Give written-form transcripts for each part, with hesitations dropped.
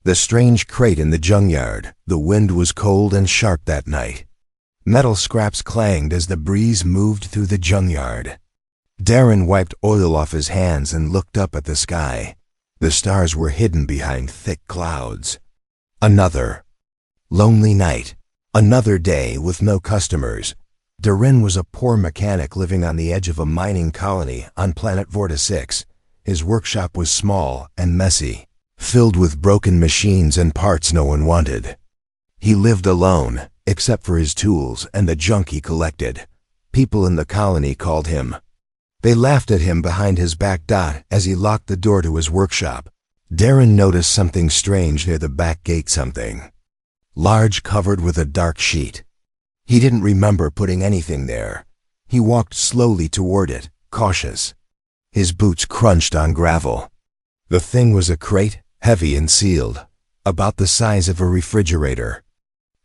The strange crate in the junkyard. The wind was cold and sharp that night. Metal scraps clanged as the breeze moved through the junkyard. Darren wiped oil off his hands and looked up at the sky. The stars were hidden behind thick clouds. Another lonely night. Another day with no customers. Darren was a poor mechanic living on the edge of a mining colony on planet Vorta 6. His workshop was small and messy, filled with broken machines and parts no one wanted. He lived alone, except for his tools and the junk he collected. People in the colony called him. They laughed at him behind his back as he locked the door to his workshop. Darren noticed something strange near the back gate, something large, covered with a dark sheet. He didn't remember putting anything there. He walked slowly toward it, cautious. His boots crunched on gravel. The thing was a crate, heavy and sealed, about the size of a refrigerator.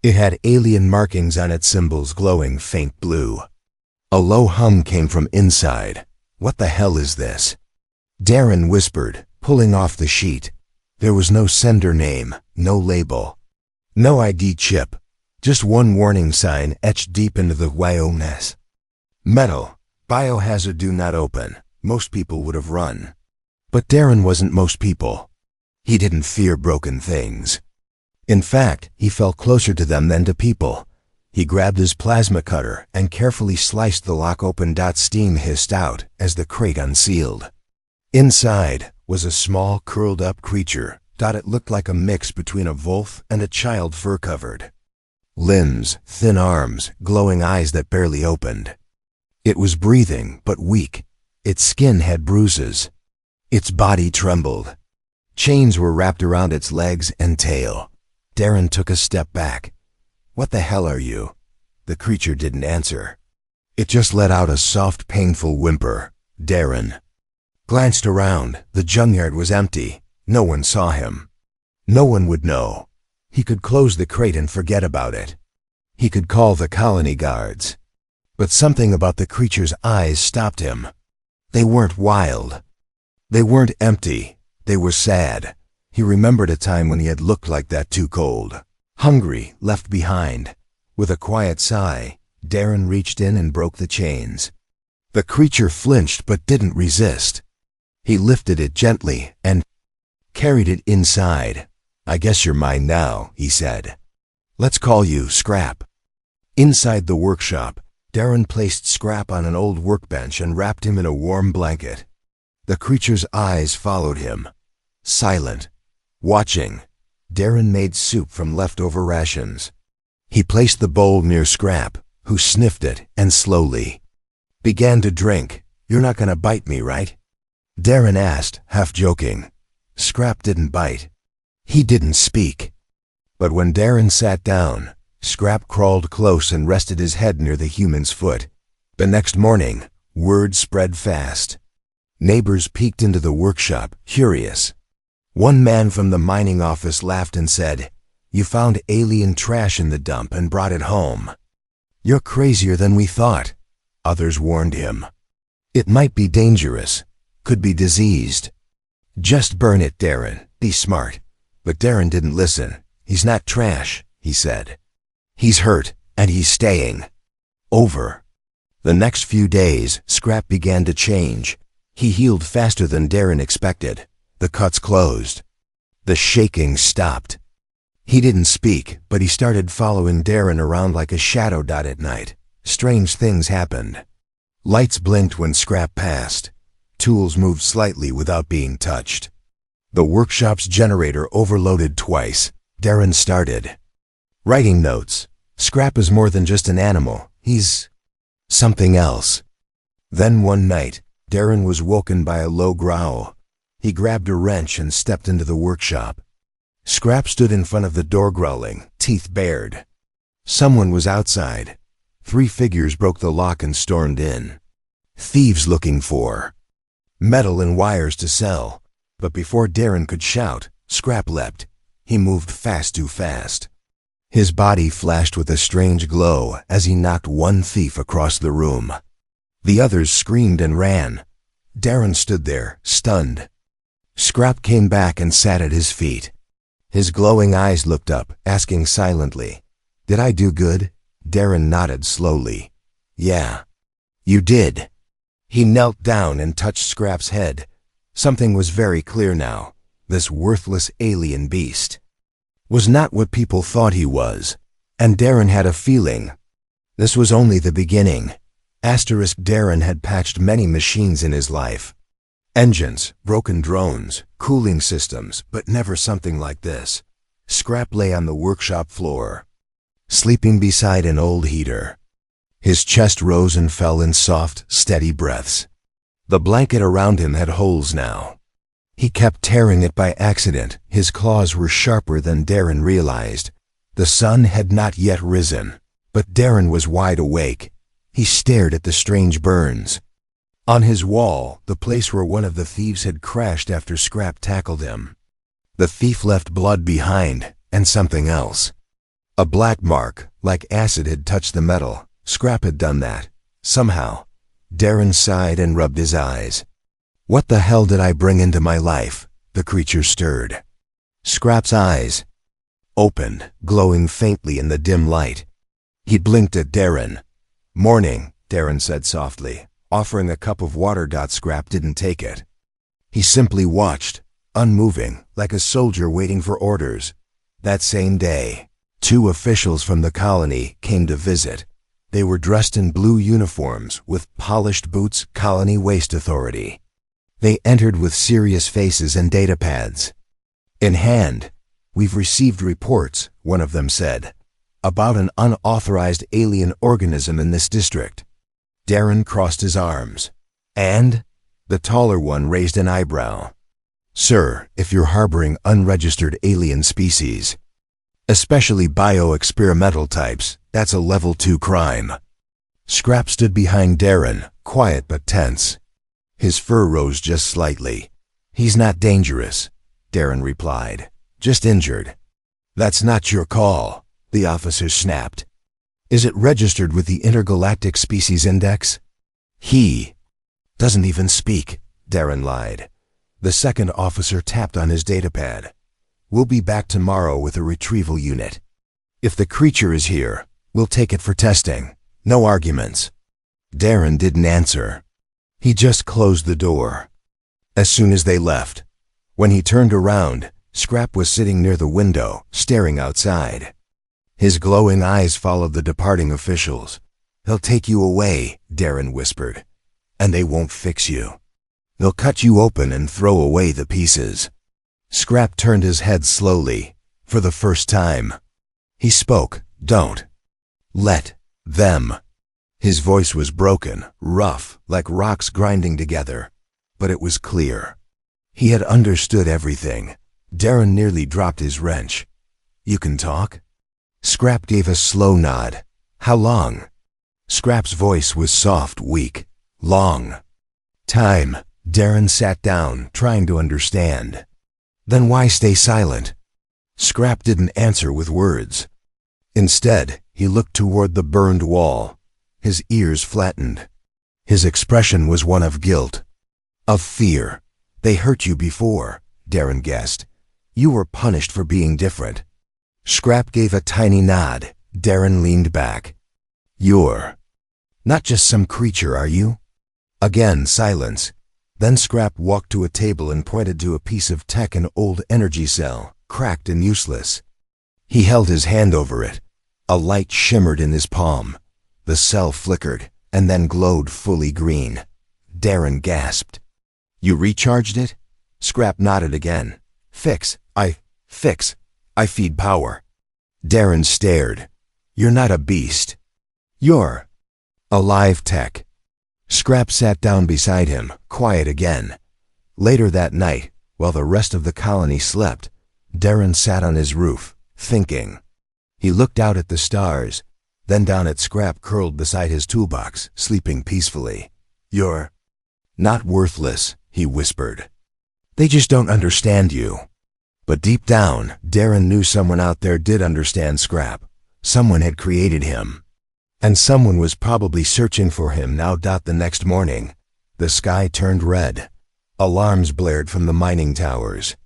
It had alien markings on its symbols glowing faint blue. A low hum came from inside. "What the hell is this?" Darren whispered, pulling off the sheet. There was no sender name, no label, no ID chip, just one warning sign etched deep into the wires. Metal, biohazard, do not open. Most people would have run. But Darren wasn't most people. He didn't fear broken things. In fact, he felt closer to them than to people. He grabbed his plasma cutter and carefully sliced the lock open. Steam hissed out as the crate unsealed. Inside was a small, curled-up creature. It looked like a mix between a wolf and a child, fur-covered. Limbs, thin arms, glowing eyes that barely opened. It was breathing, but weak. Its skin had bruises. Its body trembled. Chains were wrapped around its legs and tail. Darren took a step back. "What the hell are you?" The creature didn't answer. It just let out a soft, painful whimper. Darren glanced around. The junkyard was empty. No one saw him. No one would know. He could close the crate and forget about it. He could call the colony guards. But something about the creature's eyes stopped him. They weren't wild. They weren't empty. They were sad. He remembered a time when he had looked like that, too, cold, hungry, left behind. With a quiet sigh, Darren reached in and broke the chains. The creature flinched but didn't resist. He lifted it gently and carried it inside. "I guess you're mine now," he said. "Let's call you Scrap." Inside the workshop, Darren placed Scrap on an old workbench and wrapped him in a warm blanket. The creature's eyes followed him, silent, watching. Darren made soup from leftover rations. He placed the bowl near Scrap, who sniffed it and slowly began to drink. "You're not gonna bite me, right?" Darren asked, half joking. Scrap didn't bite. He didn't speak. But when Darren sat down, Scrap crawled close and rested his head near the human's foot. The next morning, word spread fast. Neighbors peeked into the workshop, curious. One man from the mining office laughed and said, "You found alien trash in the dump and brought it home." "You're crazier than we thought," others warned him. "It might be dangerous, could be diseased." "Just burn it, Darren. Be smart." But Darren didn't listen. "He's not trash," he said. "He's hurt, and he's staying." Over. The next few days, Scrap began to change. He healed faster than Darren expected. The cuts closed. The shaking stopped. He didn't speak, but he started following Darren around like a shadow. At night, strange things happened. Lights blinked when Scrap passed. Tools moved slightly without being touched. The workshop's generator overloaded twice. Darren started writing notes. "Scrap is more than just an animal. He's something else." Then one night, Darren was woken by a low growl. He grabbed a wrench and stepped into the workshop. Scrap stood in front of the door growling, teeth bared. Someone was outside. 3 figures broke the lock and stormed in. Thieves looking for metal and wires to sell. But before Darren could shout, Scrap leapt. He moved fast, too fast. His body flashed with a strange glow as he knocked one thief across the room. The others screamed and ran. Darren stood there, stunned. Scrap came back and sat at his feet. His glowing eyes looked up, asking silently, "Did I do good?" Darren nodded slowly. "Yeah, you did." He knelt down and touched Scrap's head. Something was very clear now. This worthless alien beast was not what people thought he was, and Darren had a feeling this was only the beginning. Darren had patched many machines in his life. Engines, broken drones, cooling systems, but never something like this. Scrap lay on the workshop floor, sleeping beside an old heater. His chest rose and fell in soft, steady breaths. The blanket around him had holes now. He kept tearing it by accident. His claws were sharper than Darren realized. The sun had not yet risen, but Darren was wide awake. He stared at the strange burns on his wall, the place where one of the thieves had crashed after Scrap tackled him. The thief left blood behind, and something else. A black mark, like acid had touched the metal. Scrap had done that. Somehow. Darren sighed and rubbed his eyes. "What the hell did I bring into my life?" The creature stirred. Scrap's eyes opened, glowing faintly in the dim light. He blinked at Darren. "Morning," Darren said softly, offering a cup of water. Scrap didn't take it. He simply watched, unmoving, like a soldier waiting for orders. That same day, 2 officials from the colony came to visit. They were dressed in blue uniforms with polished boots. Colony Waste Authority. They entered with serious faces and data pads in hand. "We've received reports," one of them said, "about an unauthorized alien organism in this district." Darren crossed his arms. "And?" The taller one raised an eyebrow. "Sir, if you're harboring unregistered alien species, especially bio-experimental types, that's a level 2 crime." Scrap stood behind Darren, quiet but tense. His fur rose just slightly. "He's not dangerous," Darren replied. "Just injured." "That's not your call," the officer snapped. "Is it registered with the Intergalactic Species Index?" "He doesn't even speak," Darren lied. The second officer tapped on his datapad. "We'll be back tomorrow with a retrieval unit. If the creature is here, we'll take it for testing. No arguments." Darren didn't answer. He just closed the door. As soon as they left, when he turned around, Scrap was sitting near the window, staring outside. His glowing eyes followed the departing officials. "They'll take you away," Darren whispered. "And they won't fix you. They'll cut you open and throw away the pieces." Scrap turned his head slowly, for the first time. He spoke. "Don't let them." His voice was broken, rough, like rocks grinding together, but it was clear. He had understood everything. Darren nearly dropped his wrench. "You can talk?" Scrap gave a slow nod. "How long?" Scrap's voice was soft, weak. "Long time." Darren sat down, trying to understand. "Then why stay silent?" Scrap didn't answer with words. Instead, he looked toward the burned wall. His ears flattened. His expression was one of guilt, of fear. "They hurt you before," Darren guessed. "You were punished for being different." Scrap gave a tiny nod. Darren leaned back. "You're not just some creature, are you?" Again, silence. Then Scrap walked to a table and pointed to a piece of tech, an old energy cell, cracked and useless. He held his hand over it. A light shimmered in his palm. The cell flickered, and then glowed fully green. Darren gasped. "You recharged it?" Scrap nodded again. Fix. I feed power." Darren stared. "You're not a beast. You're a live tech." Scrap sat down beside him, quiet again. Later that night, while the rest of the colony slept, Darren sat on his roof, thinking. He looked out at the stars, then down at Scrap curled beside his toolbox, sleeping peacefully. "You're not worthless," he whispered. "They just don't understand you." But deep down, Darren knew someone out there did understand Scrap. Someone had created him. And someone was probably searching for him now. The next morning, the sky turned red. Alarms blared from the mining towers.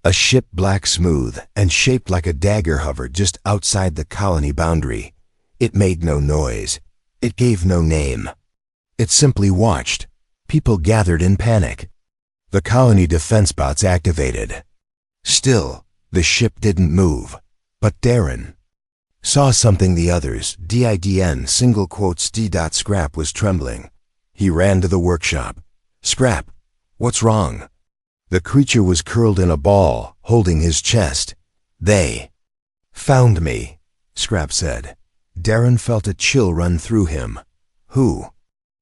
A ship black smooth and shaped like a dagger hovered just outside the colony boundary. It made no noise. It gave no name. It simply watched. People gathered in panic. The colony defense bots activated. Still, the ship didn't move. But Darren saw something the others, DIDN, single quotes D. Scrap was trembling. He ran to the workshop. Scrap, what's wrong? The creature was curled in a ball, holding his chest. They found me, Scrap said. Darren felt a chill run through him. Who?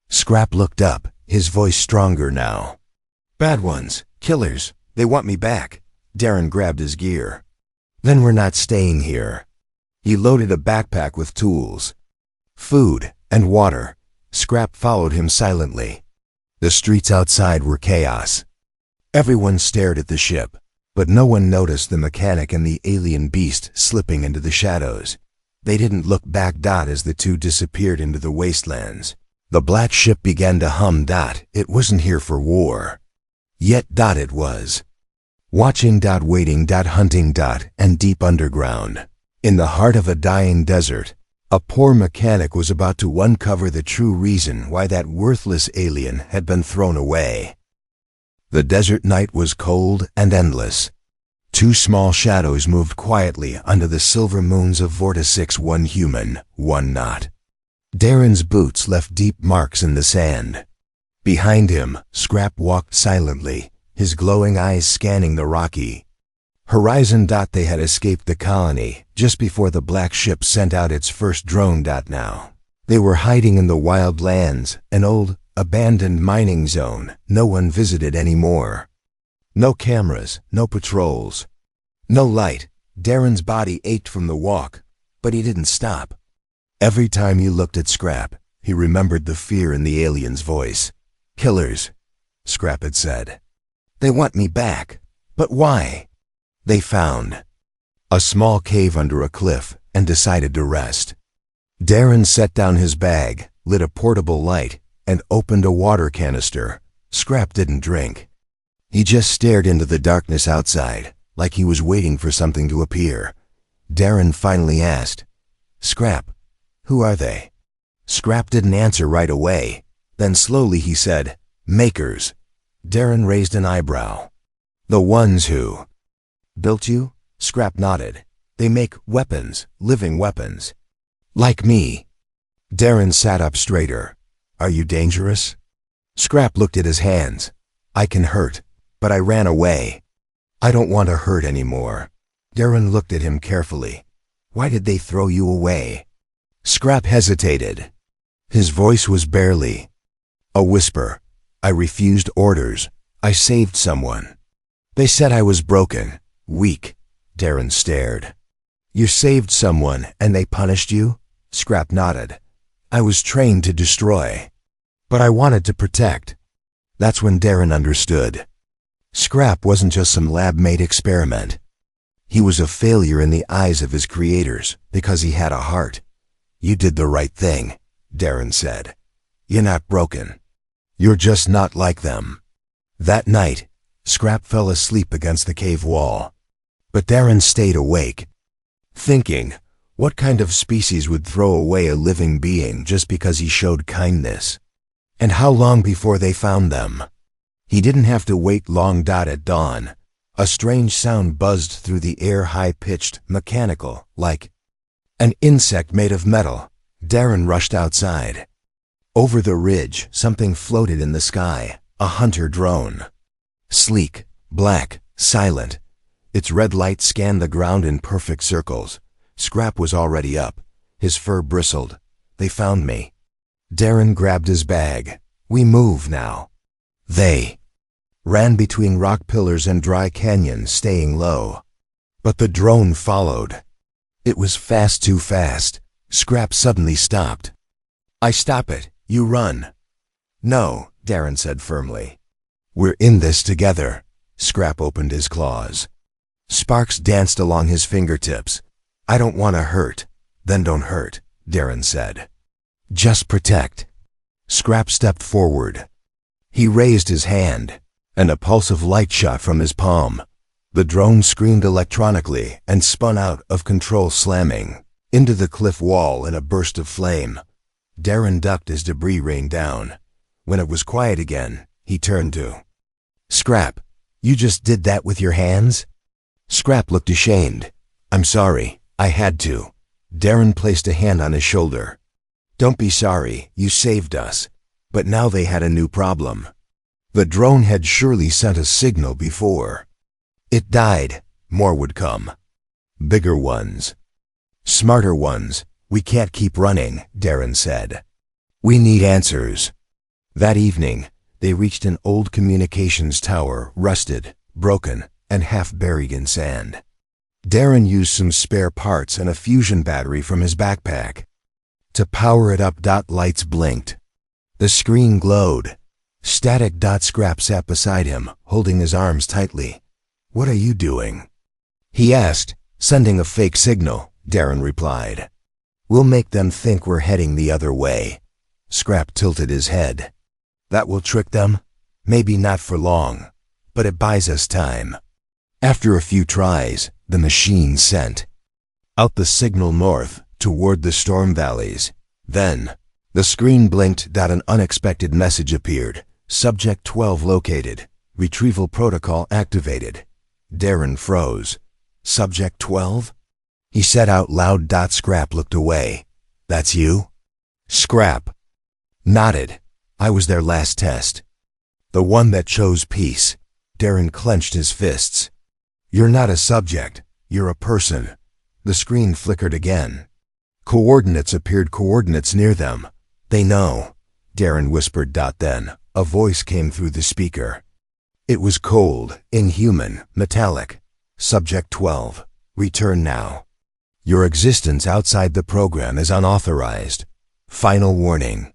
Scrap looked up, his voice stronger now. Bad ones, killers, they want me back. Darren grabbed his gear. Then we're not staying here. He loaded a backpack with tools, food, and water. Scrap followed him silently. The streets outside were chaos. Everyone stared at the ship, but no one noticed the mechanic and the alien beast slipping into the shadows. They didn't look back. As the two disappeared into the wastelands. The black ship began to hum. It wasn't here for war. Yet it was. Watching. Waiting. Hunting. And deep underground. In the heart of a dying desert, a poor mechanic was about to uncover the true reason why that worthless alien had been thrown away. The desert night was cold and endless. Two small shadows moved quietly under the silver moons of Vorticix, one human, one not. Darren's boots left deep marks in the sand. Behind him, Scrap walked silently, his glowing eyes scanning the rocky horizon. They had escaped the colony just before the black ship sent out its first drone. Now they were hiding in the wild lands, an old, abandoned mining zone no one visited anymore. No cameras, no patrols, no light. Darren's body ached from the walk, but he didn't stop. Every time he looked at Scrap, he remembered the fear in the alien's voice. Killers, Scrap had said. They want me back. But why? They found a small cave under a cliff and decided to rest. Darren set down his bag, lit a portable light, and opened a water canister. Scrap didn't drink. He just stared into the darkness outside, like he was waiting for something to appear. Darren finally asked, Scrap, who are they? Scrap didn't answer right away. Then slowly he said, Makers. Darren raised an eyebrow. The ones who built you? Scrap nodded. They make weapons, living weapons. Like me. Darren sat up straighter. Are you dangerous? Scrap looked at his hands. I can hurt, but I ran away. I don't want to hurt anymore. Darren looked at him carefully. Why did they throw you away? Scrap hesitated. His voice was barely a whisper. I refused orders. I saved someone. They said I was broken, weak. Darren stared. You saved someone and they punished you? Scrap nodded. I was trained to destroy, but I wanted to protect. That's when Darren understood. Scrap wasn't just some lab-made experiment. He was a failure in the eyes of his creators because he had a heart. You did the right thing, Darren said. You're not broken. You're just not like them. That night, Scrap fell asleep against the cave wall. But Darren stayed awake, thinking, what kind of species would throw away a living being just because he showed kindness? And how long before they found them? He didn't have to wait long. At dawn, a strange sound buzzed through the air, high-pitched, mechanical, like an insect made of metal. Darren rushed outside. Over the ridge, something floated in the sky, a hunter drone. Sleek, black, silent. Its red light scanned the ground in perfect circles. Scrap was already up. His fur bristled. They found me. Darren grabbed his bag. We move now. They ran between rock pillars and dry canyons, staying low. But the drone followed. It was fast, too fast. Scrap suddenly stopped. I stop it. You run. No, Darren said firmly. We're in this together. Scrap opened his claws. Sparks danced along his fingertips. I don't want to hurt. Then don't hurt, Darren said. Just protect. Scrap stepped forward. He raised his hand, and a pulse of light shot from his palm. The drone screamed electronically and spun out of control, slamming into the cliff wall in a burst of flame. Darren ducked as debris rained down. When it was quiet again, he turned to Scrap. You just did that with your hands? Scrap looked ashamed. I'm sorry, I had to. Darren placed a hand on his shoulder. Don't be sorry, you saved us. But now they had a new problem. The drone had surely sent a signal before. It died. More would come. Bigger ones. Smarter ones. We can't keep running, Darren said. We need answers. That evening, they reached an old communications tower, rusted, broken, and half buried in sand. Darren used some spare parts and a fusion battery from his backpack. To power it up, lights blinked. The screen glowed. Static. Scrap sat beside him, holding his arms tightly. What are you doing? He asked. Sending a fake signal, Darren replied. We'll make them think we're heading the other way. Scrap tilted his head. That will trick them? Maybe not for long, but it buys us time. After a few tries, the machine sent out the signal north, toward the storm valleys. Then, the screen blinked. An unexpected message appeared. Subject 12 located. Retrieval protocol activated. Darren froze. Subject 12? He said out loud. Scrap looked away. That's you? Scrap nodded. I was their last test. The one that chose peace. Darren clenched his fists. You're not a subject. You're a person. The screen flickered again. Coordinates appeared. Coordinates near them. They know, Darren whispered. Then, a voice came through the speaker. It was cold, inhuman, metallic. Subject 12, return now. Your existence outside the program is unauthorized. Final warning.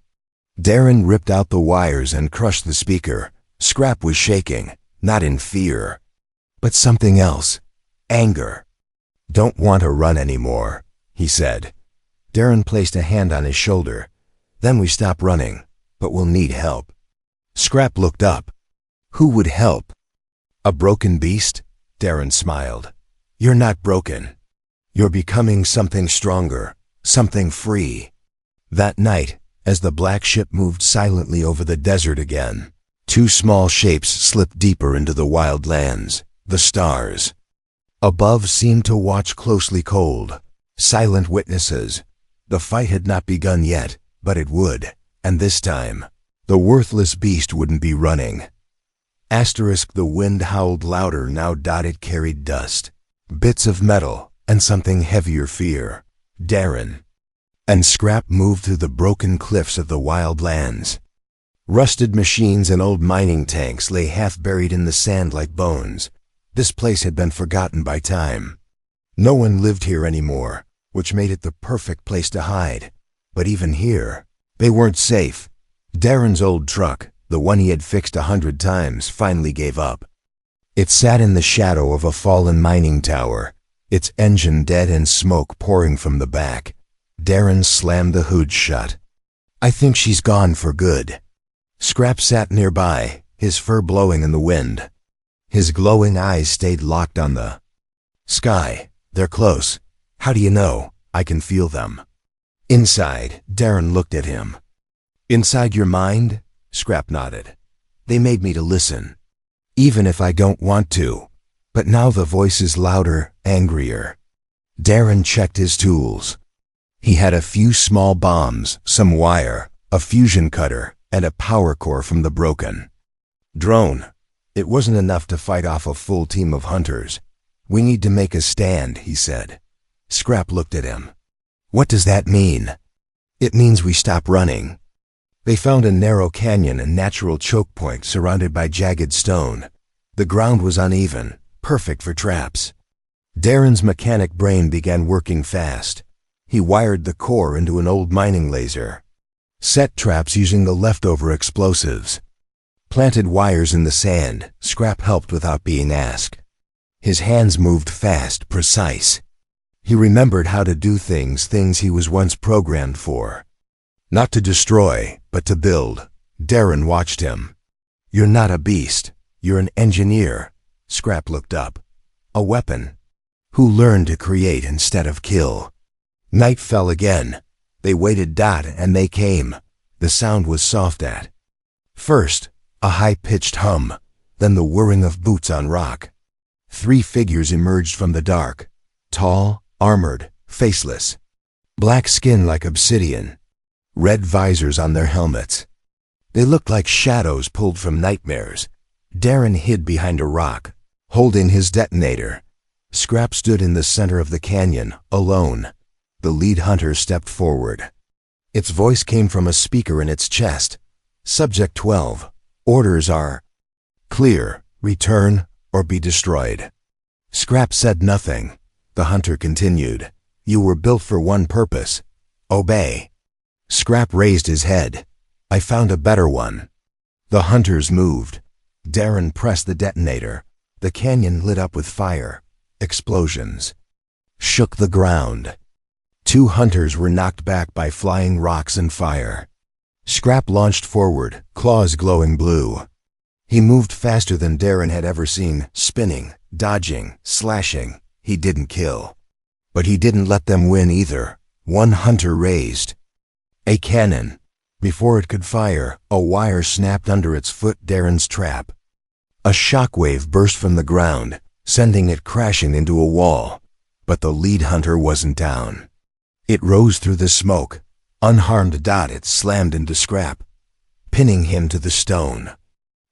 Darren ripped out the wires and crushed the speaker. Scrap was shaking, not in fear, but something else. Anger. Don't want to run anymore, he said. Darren placed a hand on his shoulder. Then we stop running, but we'll need help. Scrap looked up. Who would help? A broken beast? Darren smiled. You're not broken. You're becoming something stronger, something free. That night, as the black ship moved silently over the desert again, two small shapes slipped deeper into the wild lands. The stars above seemed to watch closely, cold, silent witnesses. The fight had not begun yet, but it would, and this time, the worthless beast wouldn't be running. The wind howled louder now. It carried dust, bits of metal, and something heavier, fear. Darren and Scrap moved through the broken cliffs of the wild lands. Rusted machines and old mining tanks lay half buried in the sand like bones. This place had been forgotten by time. No one lived here anymore, which made it the perfect place to hide. But even here, they weren't safe. Darren's old truck, the one he had fixed 100 times, finally gave up. It sat in the shadow of a fallen mining tower, its engine dead and smoke pouring from the back. Darren slammed the hood shut. I think she's gone for good. Scrap sat nearby, his fur blowing in the wind. His glowing eyes stayed locked on the sky. They're close. How do you know? I can feel them. Inside, Darren looked at him. Inside your mind? Scrap nodded. They made me to listen. Even if I don't want to. But now the voice is louder, angrier. Darren checked his tools. He had a few small bombs, some wire, a fusion cutter, and a power core from the broken drone. It wasn't enough to fight off a full team of hunters. We need to make a stand, he said. Scrap looked at him. What does that mean? It means we stop running. They found a narrow canyon and natural choke point surrounded by jagged stone. The ground was uneven, perfect for traps. Darren's mechanic brain began working fast. He wired the core into an old mining laser. Set traps using the leftover explosives. Planted wires in the sand. Scrap helped without being asked. His hands moved fast, precise. He remembered how to do things he was once programmed for. Not to destroy, but to build. Darren watched him. You're not a beast. You're an engineer. Scrap looked up. A weapon. Who learned to create instead of kill. Night fell again. They waited, and they came. The sound was soft at first, a high-pitched hum, then the whirring of boots on rock. 3 figures emerged from the dark, tall, armored, faceless. Black skin like obsidian, red visors on their helmets. They looked like shadows pulled from nightmares. Darren hid behind a rock, holding his detonator. Scrap stood in the center of the canyon, alone. The lead hunter stepped forward. Its voice came from a speaker in its chest. Subject 12. Orders are clear, return, or be destroyed. Scrap said nothing. The hunter continued. You were built for one purpose. Obey. Scrap raised his head. I found a better one. The hunters moved. Darren pressed the detonator. The canyon lit up with fire. Explosions shook the ground. 2 hunters were knocked back by flying rocks and fire. Scrap launched forward, claws glowing blue. He moved faster than Darren had ever seen, spinning, dodging, slashing. He didn't kill. But he didn't let them win either. One hunter raised a cannon. Before it could fire, a wire snapped under its foot, Darren's trap. A shockwave burst from the ground, sending it crashing into a wall. But the lead hunter wasn't down. It rose through the smoke. Unharmed, it slammed into Scrap, pinning him to the stone.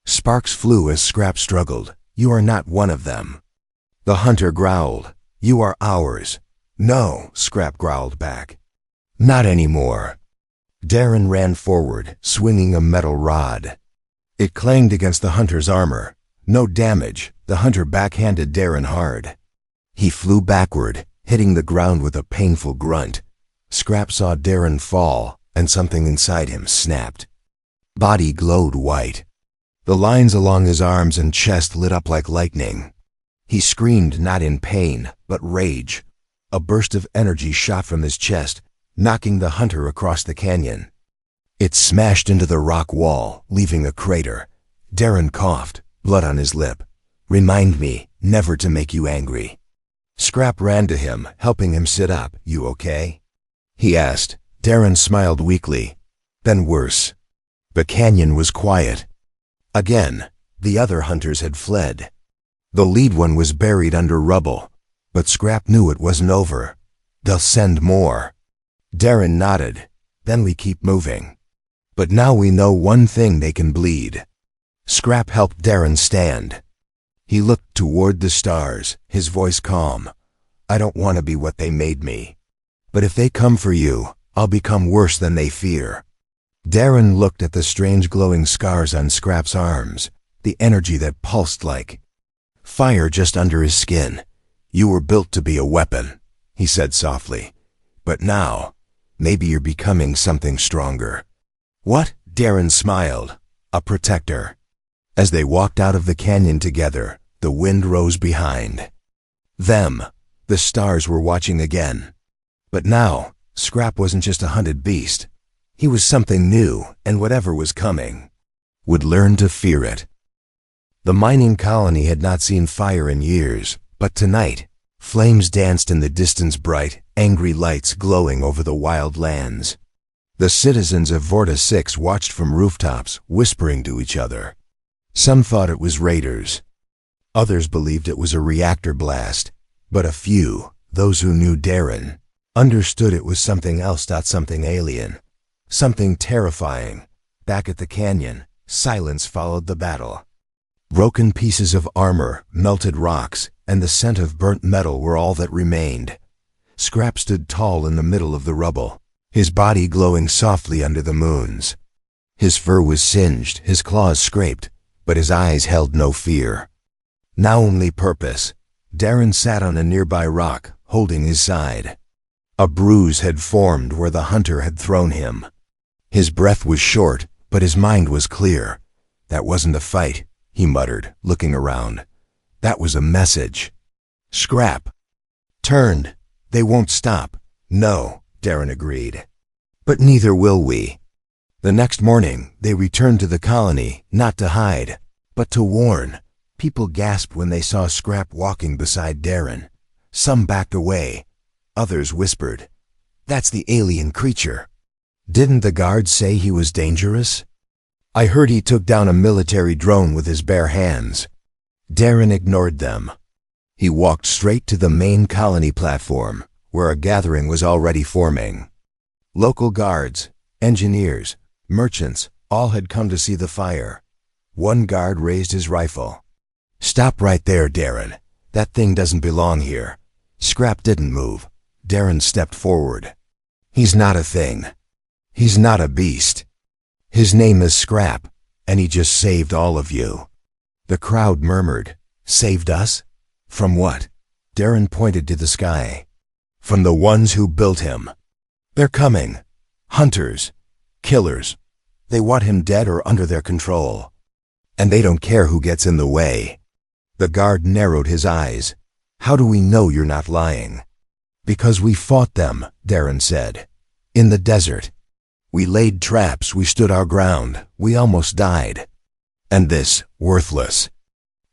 Sparks flew as Scrap struggled. You are not one of them. The hunter growled. You are ours. No, Scrap growled back. Not anymore. Darren ran forward, swinging a metal rod. It clanged against the hunter's armor. No damage. The hunter backhanded Darren hard. He flew backward, hitting the ground with a painful grunt. Scrap saw Darren fall, and something inside him snapped. Body glowed white. The lines along his arms and chest lit up like lightning. He screamed, not in pain, but rage. A burst of energy shot from his chest, knocking the hunter across the canyon. It smashed into the rock wall, leaving a crater. Darren coughed, blood on his lip. Remind me never to make you angry. Scrap ran to him, helping him sit up. You okay? He asked. Darren smiled weakly. Then worse. The canyon was quiet. Again, the other hunters had fled. The lead one was buried under rubble, but Scrap knew it wasn't over. They'll send more. Darren nodded. Then we keep moving. But now we know one thing: they can bleed. Scrap helped Darren stand. He looked toward the stars, his voice calm. I don't want to be what they made me. But if they come for you, I'll become worse than they fear. Darren looked at the strange glowing scars on Scrap's arms, the energy that pulsed like fire just under his skin. You were built to be a weapon, he said softly. But now, maybe you're becoming something stronger. What? Darren smiled. A protector. As they walked out of the canyon together, the wind rose behind them. The stars were watching again. But now, Scrap wasn't just a hunted beast. He was something new, and whatever was coming would learn to fear it. The mining colony had not seen fire in years, but tonight, flames danced in the distance, bright, angry lights glowing over the wild lands. The citizens of Vorta 6 watched from rooftops, whispering to each other. Some thought it was raiders. Others believed it was a reactor blast. But a few, those who knew Darren, understood it was something else, something alien, something terrifying. Back at the canyon, silence followed the battle. Broken pieces of armor, melted rocks, and the scent of burnt metal were all that remained. Scrap stood tall in the middle of the rubble, his body glowing softly under the moons. His fur was singed, his claws scraped, but his eyes held no fear. Now only purpose. Darren sat on a nearby rock, holding his side. A bruise had formed where the hunter had thrown him. His breath was short, but his mind was clear. That wasn't a fight, he muttered, looking around. That was a message. Scrap turned. They won't stop. No, Darren agreed. But neither will we. The next morning, they returned to the colony, not to hide, but to warn. People gasped when they saw Scrap walking beside Darren. Some backed away. Others whispered, "That's the alien creature." Didn't the guards say he was dangerous? I heard he took down a military drone with his bare hands. Darren ignored them. He walked straight to the main colony platform, where a gathering was already forming. Local guards, engineers, merchants, all had come to see the fire. One guard raised his rifle. "Stop right there, Darren. That thing doesn't belong here." Scrap didn't move. Darren stepped forward. "He's not a thing. He's not a beast. His name is Scrap, and he just saved all of you." The crowd murmured, "Saved us? From what?" Darren pointed to the sky. "From the ones who built him. They're coming. Hunters. Killers. They want him dead or under their control. And they don't care who gets in the way." The guard narrowed his eyes. "How do we know you're not lying?" "Because we fought them," Darren said. "In the desert. We laid traps, we stood our ground, we almost died. And this, worthless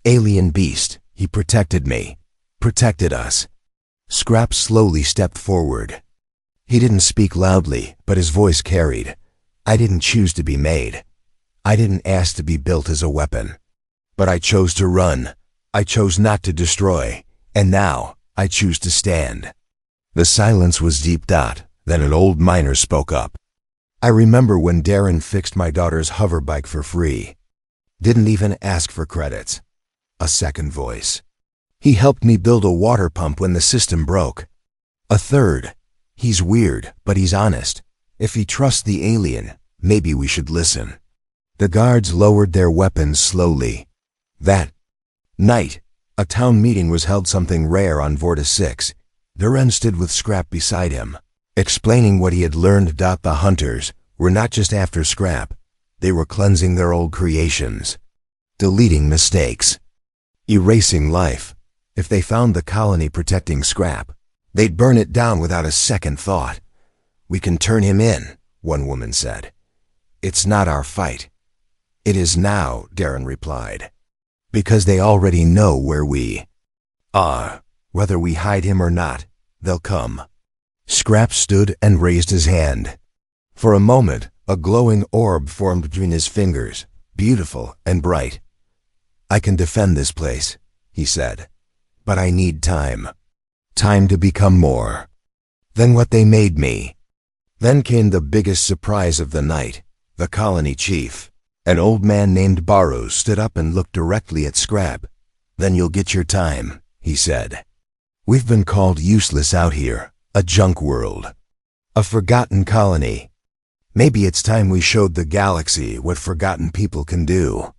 alien beast, he protected me, protected us." Scrap slowly stepped forward. He didn't speak loudly, but his voice carried. "I didn't choose to be made. I didn't ask to be built as a weapon. But I chose to run. I chose not to destroy. And now, I choose to stand." The silence was deep. Then an old miner spoke up. "I remember when Darren fixed my daughter's hover bike for free. Didn't even ask for credits." A second voice. "He helped me build a water pump when the system broke." A third. "He's weird, but he's honest. If he trusts the alien, maybe we should listen." The guards lowered their weapons slowly. That night, a town meeting was held, something rare on Vorta 6. Darren stood with Scrap beside him, explaining what he had learned. The hunters were not just after Scrap. They were cleansing their old creations, deleting mistakes, erasing life. If they found the colony protecting Scrap, they'd burn it down without a second thought. "We can turn him in," one woman said. "It's not our fight." "It is now," Darren replied. "Because they already know where we are. Whether we hide him or not, they'll come." Scrap stood and raised his hand. For a moment, a glowing orb formed between his fingers, beautiful and bright. "I can defend this place," he said. "But I need time. Time to become more than what they made me." Then came the biggest surprise of the night. The colony chief, an old man named Barrows, stood up and looked directly at Scrap. "Then you'll get your time," he said. "We've been called useless out here, a junk world, a forgotten colony. Maybe it's time we showed the galaxy what forgotten people can do."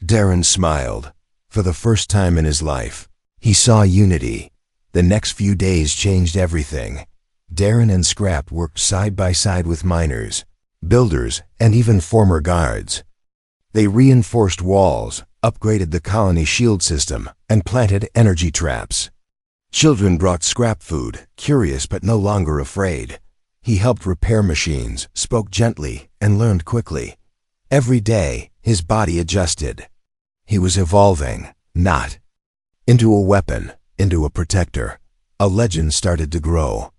Darren smiled. For the first time in his life, he saw unity. The next few days changed everything. Darren and Scrap worked side by side with miners, builders, and even former guards. They reinforced walls, upgraded the colony shield system, and planted energy traps. Children brought Scrap food, curious but no longer afraid. He helped repair machines, spoke gently, and learned quickly. Every day, his body adjusted. He was evolving, not into a weapon, into a protector. A legend started to grow.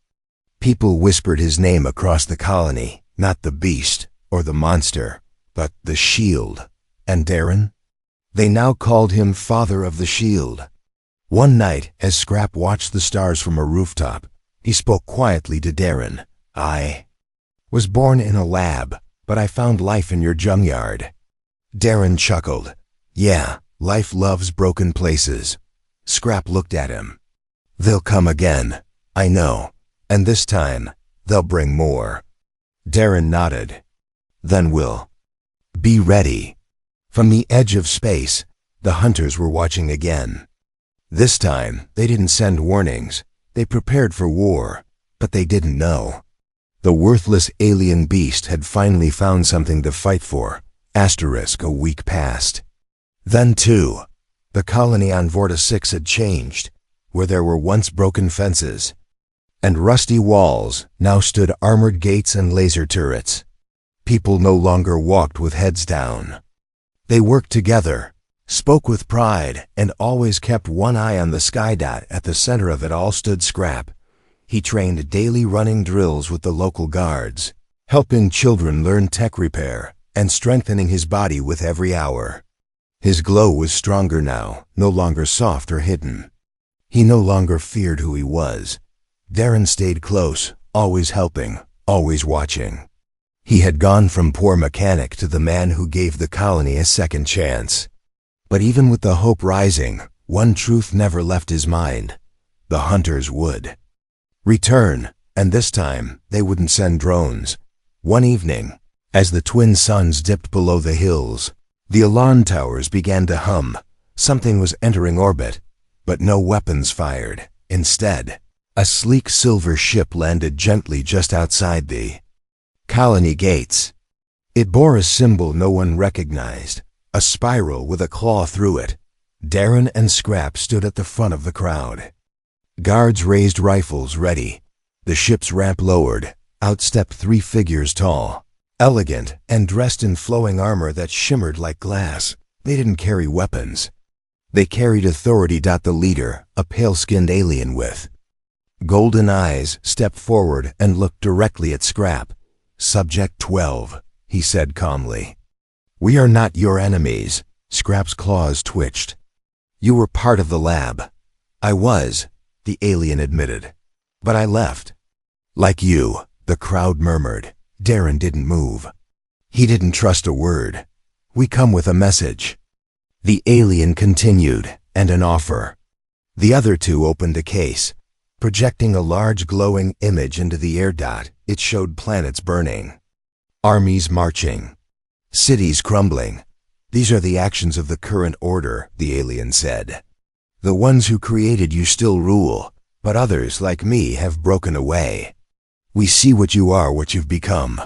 People whispered his name across the colony, not the beast or the monster, but the shield. And Darren? They now called him Father of the Shield. One night, as Scrap watched the stars from a rooftop, he spoke quietly to Darren. "I was born in a lab, but I found life in your junkyard." Darren chuckled. "Yeah, life loves broken places." Scrap looked at him. "They'll come again, I know, and this time, they'll bring more." Darren nodded. "Then we'll be ready." From the edge of space, the hunters were watching again. This time, they didn't send warnings. They prepared for war, but they didn't know. The worthless alien beast had finally found something to fight for. A week passed. Then, too, the colony on Vorta 6 had changed. Where there were once broken fences and rusty walls, now stood armored gates and laser turrets. People no longer walked with heads down. They worked together, spoke with pride, and always kept one eye on the sky. At the center of it all stood Scrap. He trained daily running drills with the local guards, helping children learn tech repair, and strengthening his body with every hour. His glow was stronger now, no longer soft or hidden. He no longer feared who he was. Darren stayed close, always helping, always watching. He had gone from poor mechanic to the man who gave the colony a second chance. But even with the hope rising, one truth never left his mind. The hunters would return, and this time they wouldn't send drones. One evening, as the twin suns dipped below the hills, the alarm towers began to hum. Something was entering orbit, but no weapons fired. Instead, a sleek silver ship landed gently just outside the colony gates. It bore a symbol no one recognized, a spiral with a claw through it. Darren and Scrap stood at the front of the crowd. Guards raised rifles ready. The ship's ramp lowered. Out stepped 3 figures tall, elegant, and dressed in flowing armor that shimmered like glass. They didn't carry weapons. They carried authority. The leader, a pale-skinned alien with golden eyes, stepped forward and looked directly at Scrap. "Subject 12, he said calmly. "We are not your enemies." Scrap's claws twitched. "You were part of the lab." "I was," the alien admitted. "But I left." "Like you," the crowd murmured. Darren didn't move. He didn't trust a word. "We come with a message." The alien continued, "and an offer." The other 2 opened a case, projecting a large glowing image into the air. It showed planets burning, armies marching, cities crumbling. "These are the actions of the current order," the alien said. "The ones who created you still rule, but others, like me, have broken away. We see what you are, what you've become.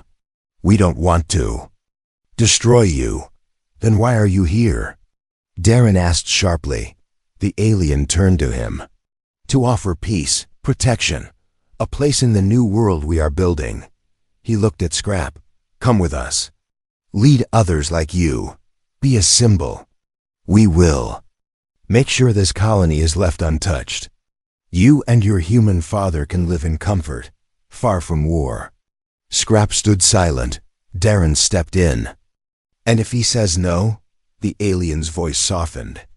We don't want to destroy you. Then why are you here?" Darren asked sharply. The alien turned to him. "To offer peace, protection, a place in the new world we are building." He looked at Scrap. "Come with us. Lead others like you. Be a symbol. We will make sure this colony is left untouched. You and your human father can live in comfort, far from war." Scrap stood silent. Darren stepped in. "And if he says no?" The alien's voice softened.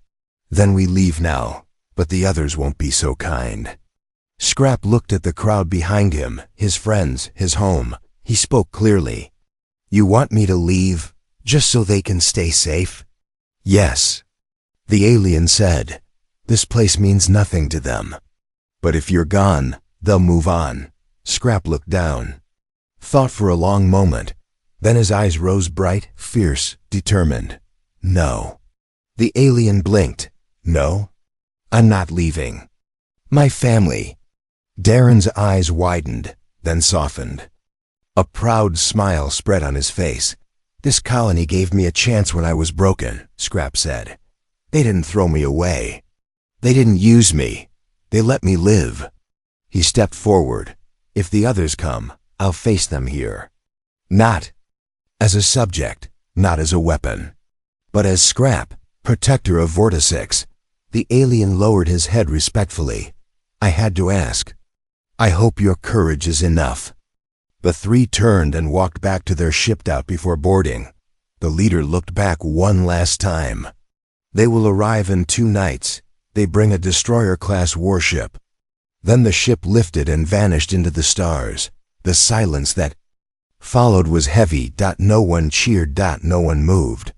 "Then we leave now, but the others won't be so kind." Scrap looked at the crowd behind him, his friends, his home. He spoke clearly. "You want me to leave, just so they can stay safe?" "Yes," the alien said. "This place means nothing to them. But if you're gone, they'll move on." Scrap looked down, thought for a long moment. Then his eyes rose bright, fierce, determined. "No." The alien blinked. "No? I'm not leaving. My family." Darren's eyes widened, then softened. A proud smile spread on his face. "This colony gave me a chance when I was broken," Scrap said. "They didn't throw me away. They didn't use me. They let me live." He stepped forward. "If the others come, I'll face them here. Not as a subject, not as a weapon, but as Scrap, protector of Vorticix." The alien lowered his head respectfully. "I had to ask. I hope your courage is enough." The 3 turned and walked back to their ship. Before boarding, the leader looked back one last time. "They will arrive in 2 nights. They bring a destroyer-class warship." Then the ship lifted and vanished into the stars. The silence that followed was heavy. No one cheered. No one moved.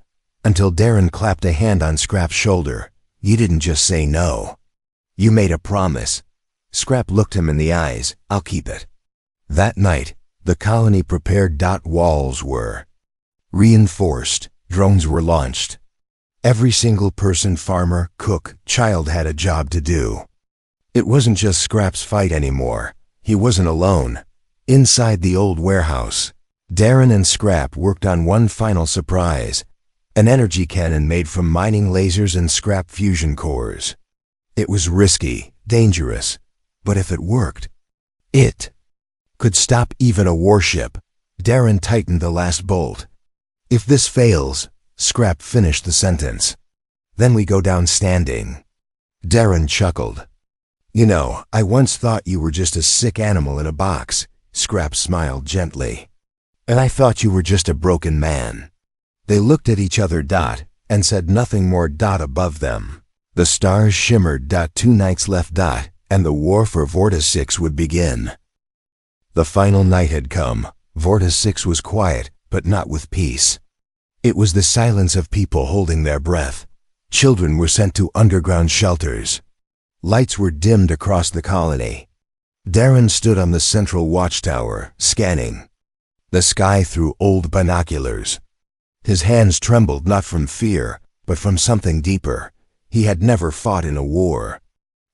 Until Darren clapped a hand on Scrap's shoulder. "You didn't just say no. You made a promise." Scrap looked him in the eyes. "I'll keep it." That night, the colony prepared. Walls were reinforced. Drones were launched. Every single person, farmer, cook, child had a job to do. It wasn't just Scrap's fight anymore. He wasn't alone. Inside the old warehouse, Darren and Scrap worked on one final surprise. An energy cannon made from mining lasers and scrap fusion cores. It was risky, dangerous, but if it worked, it could stop even a warship. Darren tightened the last bolt. "If this fails," Scrap finished the sentence. Then we go down standing. Darren chuckled. You know, I once thought you were just a sick animal in a box. Scrap smiled gently. And I thought you were just a broken man. They looked at each other, and said nothing more. Above them, the stars shimmered. 2 nights left. And the war for Vorta 6 would begin. The final night had come. Vorta 6 was quiet, but not with peace. It was the silence of people holding their breath. Children were sent to underground shelters. Lights were dimmed across the colony. Darren stood on the central watchtower, scanning the sky through old binoculars. His hands trembled not from fear, but from something deeper. He had never fought in a war.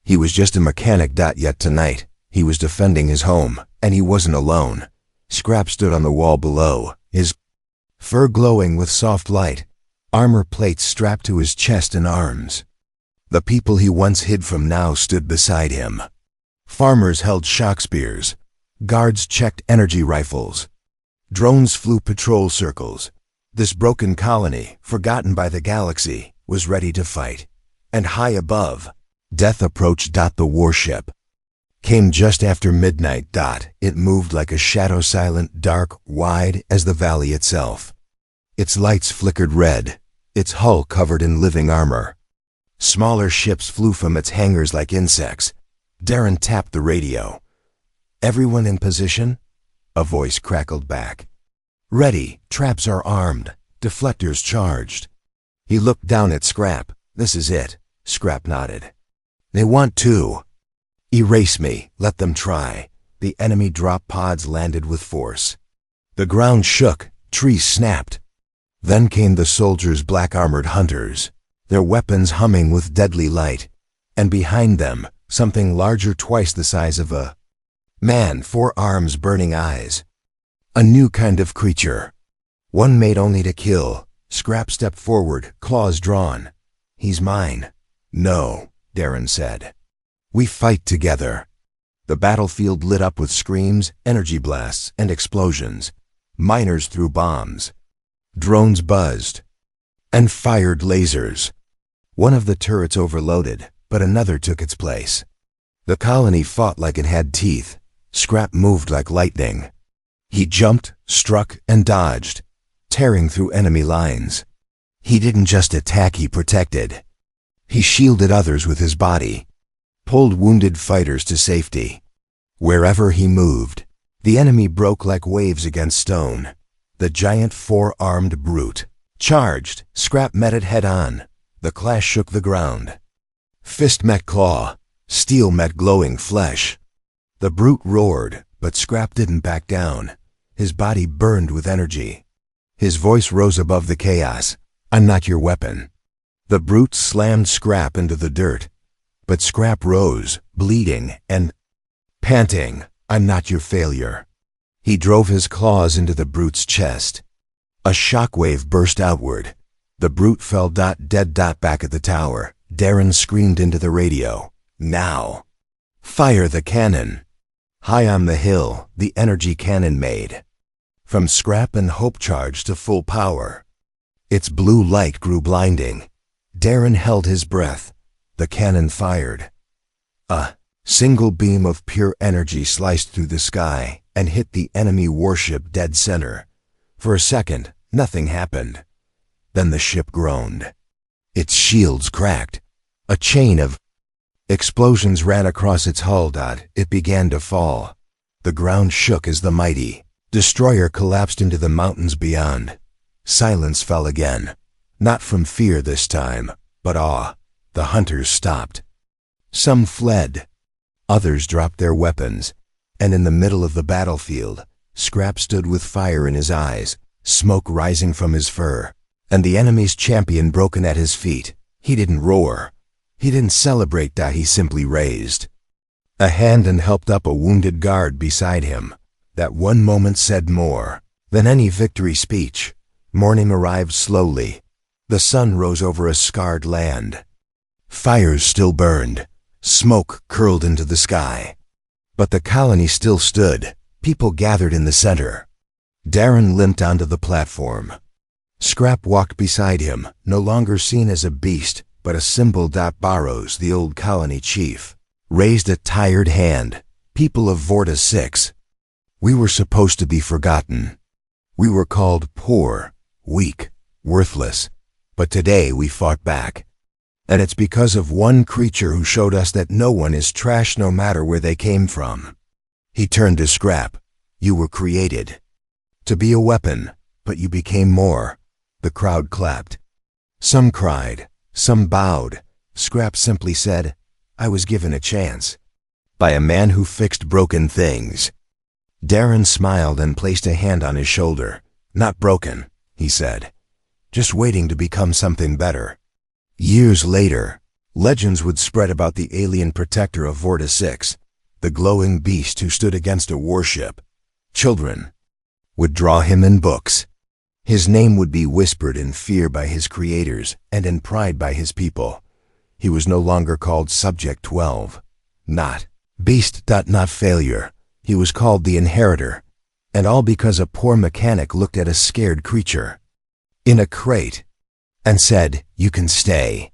He was just a mechanic. Yet tonight, he was defending his home, and he wasn't alone. Scrap stood on the wall below, his fur glowing with soft light, armor plates strapped to his chest and arms. The people he once hid from now stood beside him. Farmers held shock spears. Guards checked energy rifles. Drones flew patrol circles. This broken colony, forgotten by the galaxy, was ready to fight. And high above, death approached. The warship came just after midnight. It moved like a shadow, silent, dark, wide as the valley itself. Its lights flickered red, its hull covered in living armor. Smaller ships flew from its hangars like insects. Darren tapped the radio. Everyone in position? A voice crackled back. Ready, traps are armed, deflectors charged. He looked down at Scrap. This is it. Scrap nodded. They want to erase me. Let them try. The enemy drop pods landed with force. The ground shook, trees snapped. Then came the soldiers, black-armored hunters, their weapons humming with deadly light. And behind them, something larger, twice the size of a man, 4 arms, burning eyes. A new kind of creature. One made only to kill. Scrap stepped forward, claws drawn. He's mine. No, Darren said. We fight together. The battlefield lit up with screams, energy blasts, and explosions. Miners threw bombs. Drones buzzed and fired lasers. One of the turrets overloaded, but another took its place. The colony fought like it had teeth. Scrap moved like lightning. He jumped, struck, and dodged, tearing through enemy lines. He didn't just attack, he protected. He shielded others with his body, pulled wounded fighters to safety. Wherever he moved, the enemy broke like waves against stone. The giant 4-armed brute charged. Scrap met it head-on. The clash shook the ground. Fist met claw. Steel met glowing flesh. The brute roared, but Scrap didn't back down. His body burned with energy. His voice rose above the chaos. I'm not your weapon. The brute slammed Scrap into the dirt. But Scrap rose, bleeding and panting. I'm not your failure. He drove his claws into the brute's chest. A shockwave burst outward. The brute fell dead back at the tower. Darren screamed into the radio. Now! Fire the cannon! High on the hill, the energy cannon made. From Scrap and Hope charge to full power. Its blue light grew blinding. Darren held his breath. The cannon fired. A single beam of pure energy sliced through the sky and hit the enemy warship dead center. For a second, nothing happened. Then the ship groaned. Its shields cracked. A chain of explosions ran across its hull. It began to fall. The ground shook as the mighty destroyer collapsed into the mountains beyond. Silence fell again. Not from fear this time, but awe. The hunters stopped. Some fled. Others dropped their weapons. And in the middle of the battlefield, Scrap stood with fire in his eyes, smoke rising from his fur, and the enemy's champion broken at his feet. He didn't roar. He didn't celebrate. He simply raised a hand and helped up a wounded guard beside him. That one moment said more than any victory speech. Morning arrived slowly. The sun rose over a scarred land. Fires still burned. Smoke curled into the sky. But the colony still stood. People gathered in the center. Darren limped onto the platform. Scrap walked beside him, no longer seen as a beast, but a symbol. Barrows, the old colony chief, raised a tired hand. People of Vorta 6. We were supposed to be forgotten. We were called poor, weak, worthless. But today we fought back. And it's because of one creature who showed us that no one is trash no matter where they came from. He turned to Scrap. You were created to be a weapon, but you became more. The crowd clapped. Some cried, some bowed. Scrap simply said, I was given a chance. By a man who fixed broken things. Darren smiled and placed a hand on his shoulder. Not broken, he said. Just waiting to become something better. Years later, legends would spread about the alien protector of Vorta 6, the glowing beast who stood against a warship. Children would draw him in books. His name would be whispered in fear by his creators and in pride by his people. He was no longer called Subject 12. Not Beast. Not failure. He was called the Inheritor. And all because a poor mechanic looked at a scared creature in a crate and said, you can stay.